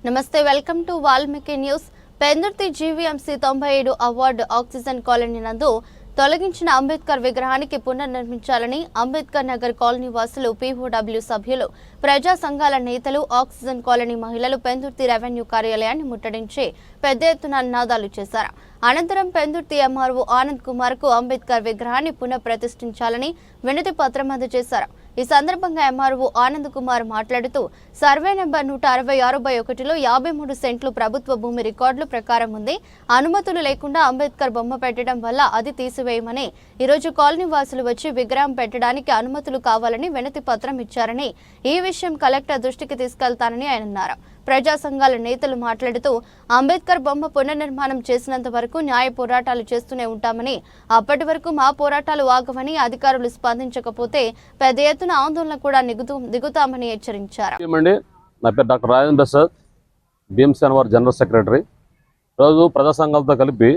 నమస్తే, welcome to Valmiki news. Pendurthi GVMC 97 award oxygen colony నందు తొలగించిన అంబేద్కర్ విగ్రహానికి పునర్నిర్మించాలని అంబేద్కర్ నగర్ కాలనీ వాసులు, పీఓడబ్ల్యూ సభ్యులు, ప్రజా సంఘాల నేతలు, ఆక్సిజన్ కాలనీ మహిళలు పెందుర్తి రెవెన్యూ కార్యాలయాన్ని ముట్టడించి పెద్ద ఎత్తున నినాదాలు చేశారు. అనంతరం పెందుర్తి ఎంఆర్ఓ ఆనంద్ కుమార్ కు అంబేద్కర్ విగ్రహాన్ని పునఃప్రతిష్ఠించాలని వినతి పత్రం అందజేశారు. ఈ సందర్భంగా ఎంఆర్ఓ ఆనంద్ కుమార్ మాట్లాడుతూ, సర్వే నెంబర్ 166/1లో 53 సెంట్లు ప్రభుత్వ భూమి రికార్డుల ప్రకారం ఉంది. అనుమతులు లేకుండా అంబేద్కర్ బొమ్మ పెట్టడం వల్ల అది తీసివేయమని, ఈరోజు కాలనీ వాసులు వచ్చి విగ్రహం పెట్టడానికి అనుమతులు కావాలని వినతి పత్రం ఇచ్చారని, ఈ విషయం కలెక్టర్ దృష్టికి తీసుకెళ్తానని ఆయన అన్నారు. ప్రజా సంఘాల నేతలు మాట్లాడుతూ, అంబేద్కర్ బొమ్మ పునర్నిర్మాణం చేసినంత వరకు న్యాయ పోరాటాలు చేస్తూనే ఉంటామని, అప్పటి వరకు మా పోరాటాలు ఆగవని, అధికారులు స్పందించకపోతే పెద్ద ఎత్తున ఆందోళన కూడా దిగుతామని హెచ్చరించారు. నా పేరు doctor Rajendra Prasad, BMC Anwar general secretary. రోజు ప్రజా సంఘాలతో కలిపి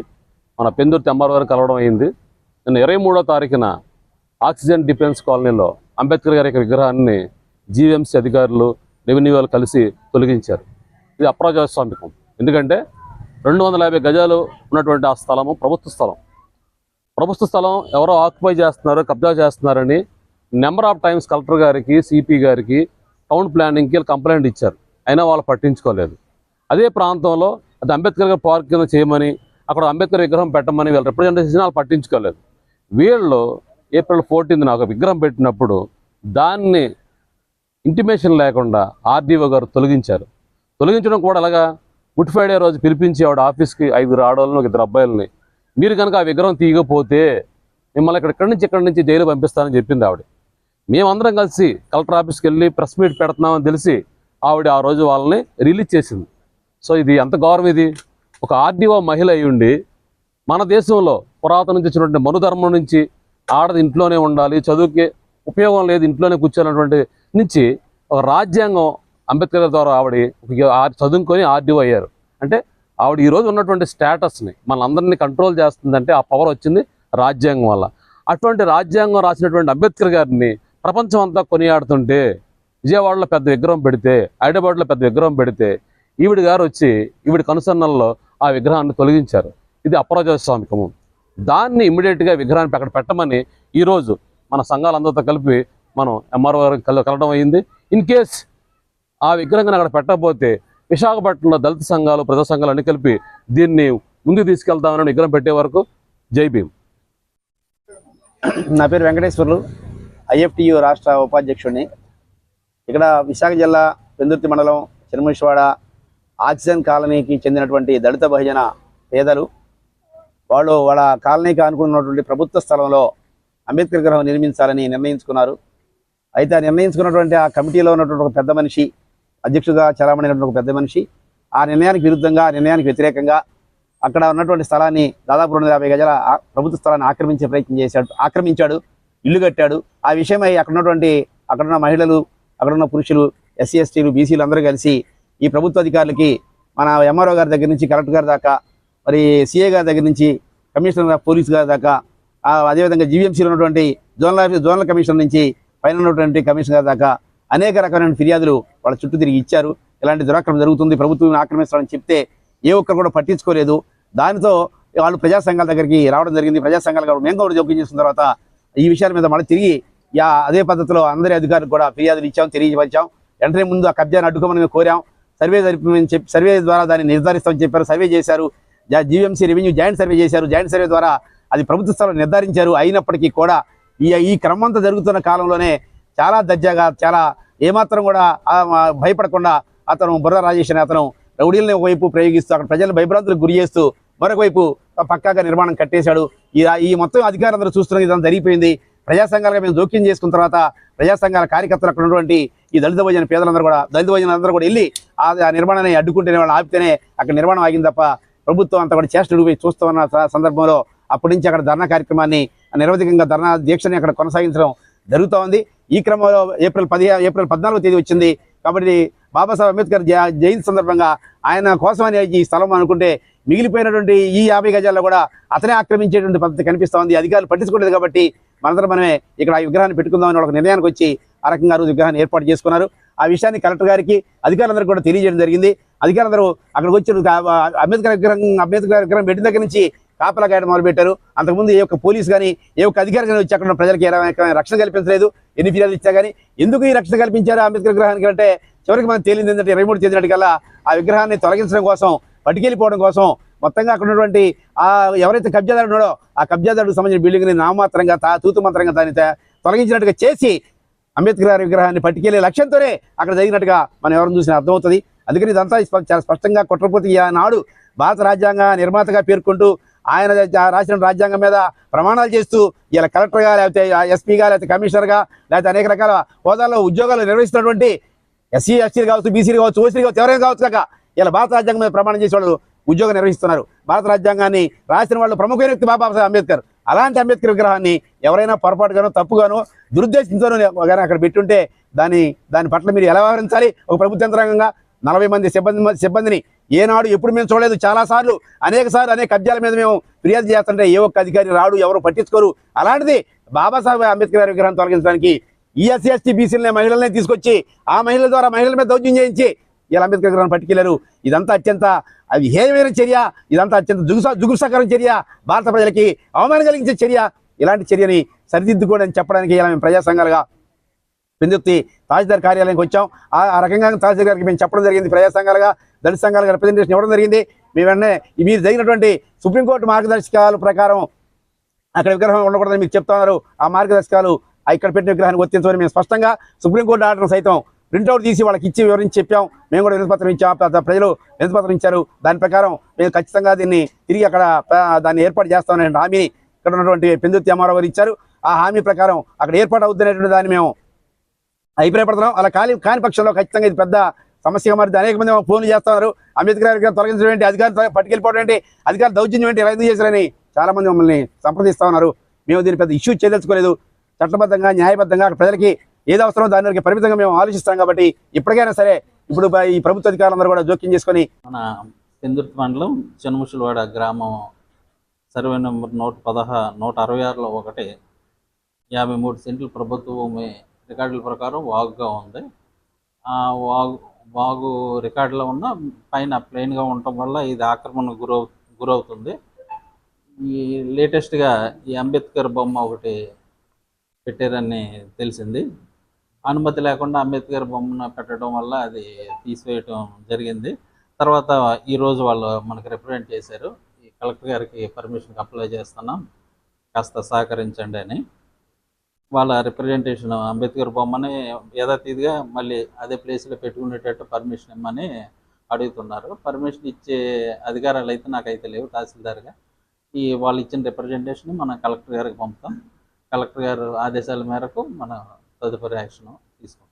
మన పెందుర్తి ఎంఆర్ఓ గారు కలవడం అయింది. నిన్న 23వ తారీఖున ఆక్సిజన్ డిఫెన్స్ కాలనీలో అంబేద్కర్ గారి విగ్రహాన్ని జీవీఎంసీ అధికారులు, రెవెన్యూ వాళ్ళు కలిసి తొలగించారు. ఇది అప్రజాస్వామికం. ఎందుకంటే 250 గజాలు ఉన్నటువంటి ఆ స్థలము ప్రభుత్వ స్థలం ఎవరో ఆక్యుపై చేస్తున్నారు, కబ్జా చేస్తున్నారని నెంబర్ ఆఫ్ టైమ్స్ కలెక్టర్ గారికి, సిపి గారికి, టౌన్ ప్లానింగ్కి కంప్లైంట్ ఇచ్చారు. అయినా వాళ్ళు పట్టించుకోలేదు. అదే ప్రాంతంలో అది అంబేద్కర్ గారి పార్క్ కింద చేయమని, అక్కడ అంబేద్కర్ విగ్రహం పెట్టమని వీళ్ళు రిప్రజెంటేషన్ వాళ్ళు పట్టించుకోలేదు. వీళ్ళు ఏప్రిల్ 14న ఒక విగ్రహం పెట్టినప్పుడు దాన్ని ఇంటిమేషన్ లేకుండా ఆర్డీఓ గారు తొలగించడం కూడా అలాగా గుడ్ ఫ్రైడే రోజు పిలిపించి ఆవిడ ఆఫీస్కి 5 ఆడవాళ్ళని, 2 అబ్బాయిలని, మీరు కనుక ఆ విగ్రహం తీయకపోతే మిమ్మల్ని ఇక్కడి నుంచి జైలు పంపిస్తానని చెప్పింది ఆవిడ. మేమందరం కలిసి కలెక్టర్ ఆఫీస్కి వెళ్ళి ప్రెస్ మీట్ పెడుతున్నామని తెలిసి ఆవిడ ఆ రోజు వాళ్ళని రిలీజ్ చేసింది. సో ఇది ఎంత గౌరవం! ఇది ఒక ఆర్డీఓ మహిళ అయి ఉండి, మన దేశంలో పురాతన నుంచి వచ్చినటువంటి మనుధర్మం నుంచి ఆడది ఇంట్లోనే ఉండాలి, చదువుకి ఉపయోగం లేదు, ఇంట్లోనే కూర్చోనటువంటి నుంచి ఒక రాజ్యాంగం అంబేద్కర్ ద్వారా ఆవిడ చదువుకొని ఆర్డీఓ అయ్యారు. అంటే ఆవిడ ఈరోజు ఉన్నటువంటి స్టేటస్ని మనందరినీ కంట్రోల్ చేస్తుందంటే ఆ పవర్ వచ్చింది రాజ్యాంగం వల్ల. అటువంటి రాజ్యాంగం రాసినటువంటి అంబేద్కర్ గారిని ప్రపంచం అంతా కొనియాడుతుంటే, విజయవాడలో పెద్ద విగ్రహం పెడితే, హైదరాబాద్లో పెద్ద విగ్రహం పెడితే, ఈవిడ గారు వచ్చి ఈవిడ కనుసన్నల్లో ఆ విగ్రహాన్ని తొలగించారు. ఇది అప్రజాస్వామికము. దాన్ని ఇమ్మీడియట్గా విగ్రహాన్ని అక్కడ పెట్టమని ఈరోజు మన సంఘాలందరితో కలిపి మనం ఎంఆర్ఓ గారికి కలవడం అయింది. ఇన్ కేస్ ఆ విగ్రహం అక్కడ పెట్టకపోతే విశాఖపట్నంలో దళిత సంఘాలు, ప్రజా సంఘాలు అన్ని కలిపి దీన్ని ముందుకు తీసుకెళ్తామని విగ్రహం పెట్టే వరకు జై భీమ్. నా పేరు వెంకటేశ్వర్లు, ఐఎఫ్టియు రాష్ట్ర ఉపాధ్యక్షుడిని. ఇక్కడ విశాఖ జిల్లా పెందుర్తి మండలం చినమేశ్వాడ ఆక్సిజన్ కాలనీకి చెందినటువంటి దళిత బహుజన పేదలు వాళ్ళ కాలనీకి అనుకున్నటువంటి ప్రభుత్వ స్థలంలో అంబేద్కర్ విగ్రహం నిర్మించాలని నిర్ణయించుకున్నారు. అయితే ఆ నిర్ణయించుకున్నటువంటి ఆ కమిటీలో ఉన్నటువంటి ఒక పెద్ద మనిషి, అధ్యక్షుడిగా చలామణినటువంటి ఒక పెద్ద మనిషి, ఆ నిర్ణయానికి విరుద్ధంగా, ఆ నిర్ణయానికి వ్యతిరేకంగా అక్కడ ఉన్నటువంటి స్థలాన్ని, దాదాపు 250 గజాల ప్రభుత్వ స్థలాన్ని ఆక్రమించే ప్రయత్నం ఆక్రమించాడు, ఇల్లు కట్టాడు. ఆ విషయమై అక్కడున్న మహిళలు, అక్కడున్న పురుషులు, ఎస్సీ ఎస్టీలు, బీసీలు అందరూ కలిసి ఈ ప్రభుత్వ అధికారులకి, మన ఎంఆర్ఓ గారి దగ్గర నుంచి కలెక్టర్ గారి దాకా, మరి సిఏ గారి దగ్గర నుంచి కమిషనర్ ఆఫ్ పోలీస్ గారి దాకా, అదేవిధంగా జీవీఎంసీలో ఉన్నటువంటి జోనల్ కమిషనర్ నుంచి పైన ఉన్నటువంటి కమిషనర్ గారి దాకా అనేక రకమైన ఫిర్యాదులు వాళ్ళ చుట్టూ తిరిగి ఇచ్చారు. ఇలాంటి దురాక్రమణ జరుగుతుంది, ప్రభుత్వం ఆక్రమిస్తారని చెప్తే ఏ ఒక్కరు కూడా పట్టించుకోలేదు. దానితో వాళ్ళు ప్రజా సంఘాల దగ్గరికి రావడం జరిగింది. ప్రజా సంఘాలు మేము కూడా జోక్యం చేసుకున్న తర్వాత ఈ విషయాల మీద మళ్ళీ తిరిగి అదే పద్ధతిలో అందరి అధికారులకు కూడా ఫిర్యాదులు ఇచ్చాం, తెలియపరిచాం. వెంటనే ముందు ఆ కబ్జాను అడ్డుకోమని మేము కోరాం. సర్వే ద్వారా దాన్ని నిర్ధారిస్తామని చెప్పారు. సర్వే చేశారు. జీవీఎంసీ రెవెన్యూ జాయింట్ సర్వే చేశారు. జాయింట్ సర్వే ద్వారా అది ప్రభుత్వ స్థలం నిర్ధారించారు. అయినప్పటికీ కూడా ఈ క్రమం అంతా జరుగుతున్న కాలంలోనే చాలా దర్జాగా, చాలా ఏమాత్రం కూడా భయపడకుండా అతను బుర్ర రాజేష్ అనే అతను రౌడీలని ఒకవైపు ప్రయోగిస్తూ అక్కడ ప్రజలను భయభ్రాంతులకు గురి చేస్తూ మరొక వైపు పక్కాగా నిర్మాణం కట్టేశాడు. ఈ మొత్తం అధికారులందరూ చూస్తున్న ఇదంతా జరిగిపోయింది. ప్రజా సంఘాలుగా మేము జోక్యం చేసుకున్న తర్వాత ప్రజా సంఘాల కార్యకర్తలు అక్కడ ఉన్నటువంటి ఈ దళిత భోజన పేదలందరూ కూడా వెళ్ళి ఆ నిర్మాణాన్ని అడ్డుకుంటేనే, వాళ్ళు ఆపితేనే అక్కడ నిర్మాణం ఆగింది తప్ప ప్రభుత్వం అంతా కూడా చేష్టలు చూస్తున్న సందర్భంలో అప్పటి నుంచి అక్కడ ధర్నా కార్యక్రమాన్ని, నిరవధికంగా ధర్నా దీక్షని అక్కడ కొనసాగించడం జరుగుతూ ఉంది. ఈ క్రమంలో ఏప్రిల్ 14వ తేదీ వచ్చింది కాబట్టి బాబాసాహెబ్ అంబేద్కర్ జయంతి సందర్భంగా ఆయన కోసమని ఈ స్థలం అనుకుంటే మిగిలిపోయినటువంటి ఈ 50 గజాల్లో కూడా అతనే ఆక్రమించేటువంటి పద్ధతి కనిపిస్తూ ఉంది. అధికారులు పట్టించుకోలేదు కాబట్టి మనమే ఇక్కడ ఆ విగ్రహాన్ని పెట్టుకుందామని ఒక నిర్ణయానికి వచ్చి ఆ రకంగా ఆ రోజు విగ్రహాన్ని ఏర్పాటు చేసుకున్నారు. ఆ విషయాన్ని కలెక్టర్ గారికి అధికారులందరూ కూడా తెలియజేయడం జరిగింది. అధికారులందరూ అక్కడికి వచ్చి అంబేద్కర్ విగ్రహం పెట్టిన దగ్గర నుంచి కాపలా కాయడం మొదలుపెట్టారు. అంతకుముందు ఏ ఒక్క పోలీస్ కానీ ఏ ఒక్క అధికారి కానీ వచ్చి అక్కడ ఉన్న ప్రజలకు ఏ రకమైన రక్షణ కల్పించలేదు. ఎన్ని ఫిర్యాదులు ఇచ్చా కానీ ఎందుకు ఈ రక్షణ కల్పించారు అంబేద్కర్ విగ్రహానికి అంటే చివరికి మనకు తేలింది ఏంటంటే 23 తేదీనాటికల్లా ఆ విగ్రహాన్ని తొలగించడం కోసం, పట్టుకెళ్ళిపోవడం కోసం మొత్తంగా అక్కడ ఉన్నటువంటి ఎవరైతే కబ్జాదారు ఉన్నాడో ఆ కబ్జాదారుకు సంబంధించిన బిల్డింగ్ని నామమాత్రంగా తూతు మంత్రంగా దాన్ని తొలగించినట్టుగా చేసి అంబేద్కర్ గారి విగ్రహాన్ని పట్టుకెళ్లే లక్ష్యంతోనే అక్కడ జరిగినట్టుగా మనం ఎవరిని చూసినా అర్థమవుతుంది. అందుకని ఇదంతా చాలా స్పష్టంగా కుట్రపూర్తి నాడు భారత రాజ్యాంగ నిర్మాతగా పేర్కొంటూ ఆయన రాసిన రాజ్యాంగం మీద ప్రమాణాలు చేస్తూ ఇలా కలెక్టర్గా లేకపోతే ఎస్పీగా లేకపోతే కమిషనర్గా లేకపోతే అనేక రకాల హోదాల్లో ఉద్యోగాలు నిర్వహిస్తున్నటువంటి ఎస్సీ ఎస్టీలు కావచ్చు, బీసీలు కావచ్చు, ఓసీలు కావచ్చు, ఎవరైనా కావచ్చు కాక ఇలా భారత రాజ్యాంగం మీద ప్రమాణం చేసే వాళ్ళు ఉద్యోగం నిర్వహిస్తున్నారు. భారత రాజ్యాంగాన్ని రాసిన వాళ్ళు ప్రముఖమైన వ్యక్తి బాబాసాహెబ్ అంబేద్కర్. అలాంటి అంబేద్కర్ విగ్రహాన్ని ఎవరైనా పొరపాటుగానో తప్పుగానో దురుద్దేశంతోనో కానీ అక్కడ పెట్టుంటే దాని పట్ల మీరు ఎలా వ్యవహరించాలి? ఒక ప్రభుత్వ యంత్రాంగంగా 40 మంది సిబ్బందిని ఏనాడు ఎప్పుడు మేము చూడలేదు. చాలాసార్లు అనేక కబ్జాల మీద మేము ఫిర్యాదు చేస్తుంటే ఏ ఒక్క అధికారి రాడు, ఎవరు పట్టించుకోరు. అలాంటిది బాబాసాహెబ్ అంబేద్కర్ గారి విగ్రహం తొలగించడానికి ఈ ఎస్సీ ఎస్టీ బీసీలనే మహిళల్ని తీసుకొచ్చి ఆ మహిళల ద్వారా మహిళల మీద దౌర్జన్యం చేయించి ఇలా అంబేద్కర్ విగ్రహాన్ని పట్టుకెళ్లారు. ఇదంతా అత్యంత హేయమైన చర్య, ఇదంతా అత్యంత జుగుప్సాకరమైన చర్య, భారత ప్రజలకి అవమానం కలిగించే చర్య. ఇలాంటి చర్యని సరిదిద్దుకోవడానికి చెప్పడానికి ఇలా మేము ప్రజా సంఘాలుగా పెందుర్తి తహసీల్దార్ కార్యాలయానికి వచ్చాం. ఆ రకంగా తహసీల్దార్ గారికి మేము చెప్పడం జరిగింది. ప్రజా సంఘాలుగా, దళిత సంఘాలుగా రిప్రజెంటేషన్ ఇవ్వడం జరిగింది. మేము వెంటనే మీరు జరిగినటువంటి సుప్రీంకోర్టు మార్గదర్శకాల ప్రకారం అక్కడ విగ్రహం ఉండకూడదని మీకు చెప్తున్నారు. ఆ మార్గదర్శకాలు ఇక్కడ పెట్టిన విగ్రహాన్ని వర్తించమని మేము స్పష్టంగా సుప్రీంకోర్టు ఆర్డర్ సైతం ప్రింట్అవుట్ తీసి వాళ్ళకి ఇచ్చి వివరించి చెప్పాం. మేము కూడా వినతిపత్రం ఇచ్చాం, ప్రజలు వినతిపత్రం ఇచ్చారు. దాని ప్రకారం మేము ఖచ్చితంగా దీన్ని తిరిగి అక్కడ దాన్ని ఏర్పాటు చేస్తామనే హామీని ఇక్కడ ఉన్నటువంటి పెందుర్తి అమ్మారావు గారు ఇచ్చారు. ఆ హామీ ప్రకారం అక్కడ ఏర్పాటు అవుతున్నటువంటి దాన్ని మేము అభిప్రాయపడుతున్నాం. అలా కాని పక్షంలో ఖచ్చితంగా ఇది పెద్ద సమస్యగా మారింది. అనేక మంది ఫోన్లు చేస్తున్నారు. అంబేద్కర్ గారికి తొలగించడం ఏంటి, అధికారులు పట్టుకెళ్ళిపోవడం ఏంటి, అధికారులు దౌర్జన్యం ఏంటి, ఎలా ఎందుకు చేశారని చాలా మంది మమ్మల్ని సంప్రదిస్తూ ఉన్నారు. మేము దీన్ని పెద్ద ఇష్యూ చేయదలుచుకోలేదు. చట్టబద్ధంగా, న్యాయబద్ధంగా అక్కడ ప్రజలకి ఏది అవసరమో దాని వరకు పరిమితంగా మేము ఆలోచిస్తాం. కాబట్టి ఇప్పటికైనా సరే ఇప్పుడు ఈ ప్రభుత్వ అధికారులందరూ కూడా జోక్యం చేసుకొని మన పెందుర్తి మండలం చిన్నముషులవాడ గ్రామం సర్వే నెంబర్ 166లో ఒకటి 53 సెంట్లు ప్రభుత్వ భూమి రికార్డుల ప్రకారం వాగుగా ఉంది. ఆ వాగు రికార్డులో ఉన్న పైన ప్లెయిన్గా ఉండటం వల్ల ఇది ఆక్రమణకు గురవుతుంది. ఈ లేటెస్ట్గా ఈ అంబేద్కర్ బొమ్మ ఒకటి పెట్టారని తెలిసింది. అనుమతి లేకుండా అంబేద్కర్ బొమ్మను పెట్టడం వల్ల అది తీసివేయటం జరిగింది. తర్వాత ఈరోజు వాళ్ళు మనకు రిప్రజెంట్ చేశారు. ఈ కలెక్టర్ గారికి పర్మిషన్కి అప్లై చేస్తున్నాం, కాస్త సహకరించండి అని. వాళ్ళ రిప్రజెంటేషన్ అంబేద్కర్ బొమ్మని యథాతథిగా మళ్ళీ అదే ప్లేస్లో పెట్టుకునేటట్టు పర్మిషన్ ఇమ్మని అడుగుతున్నారు. పర్మిషన్ ఇచ్చే అధికారాలు అయితే నాకైతే లేవు తహసీల్దార్గా. వాళ్ళు ఇచ్చిన రిప్రజెంటేషన్ మనం కలెక్టర్ గారికి పంపుతాం. కలెక్టర్ గారు ఆదేశాల మేరకు మన తదుపరి యాక్షన్ తీసుకుంటాం.